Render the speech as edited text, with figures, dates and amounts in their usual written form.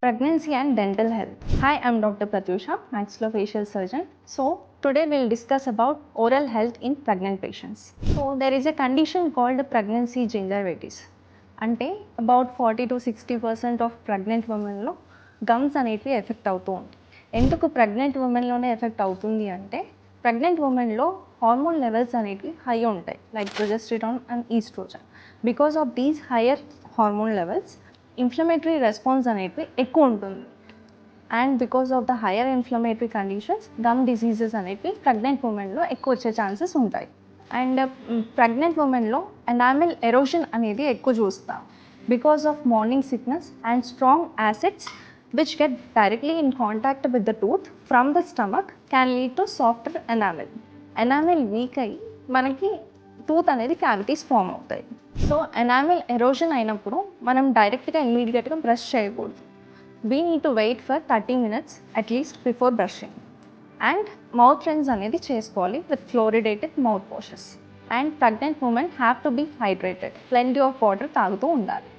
Pregnancy and dental health. Hi, I'm Dr. Pratyusha, maxillofacial surgeon. So today we'll discuss about oral health in pregnant patients. So there is a condition called pregnancy gingivitis. అంటే about 40 to 60% of pregnant ఉమెన్లో gums అనేటివి effect అవుతూ ఉంటాయి. ఎందుకు pregnant ఉమెన్లోనే effect అవుతుంది అంటే pregnant ఉమెన్లో హార్మోన్ లెవెల్స్ అనేటివి హై ఉంటాయి, like progesterone and oestrogen. Because of these higher hormone levels inflammatory response అనేటివి ఎక్కువ ఉంటుంది. And because of the higher inflammatory conditions gum diseases అనేటివి ప్రెగ్నెంట్ ఉమెన్లో ఎక్కువ వచ్చే ఛాన్సెస్ ఉంటాయి. అండ్ ప్రెగ్నెంట్ ఉమెన్లో ఎనామిల్ ఎరోషన్ అనేది ఎక్కువ చూస్తాం because of morning sickness and strong acids which get directly in contact with the tooth from the stomach can lead to softer enamel. Enamel weak అయ్యి మనకి టూత్ అనేది cavities form అవుతాయి. So enamel erosion అయినప్పుడు మనం డైరెక్ట్గా ఇమీడియట్గా brush చేయకూడదు. We need to wait for 30 minutes at least before brushing. And mouth rinse అనేది చేసుకోవాలి with fluoridated mouth washes. And pregnant women have to be hydrated, plenty of water తాగుతూ ఉండాలి.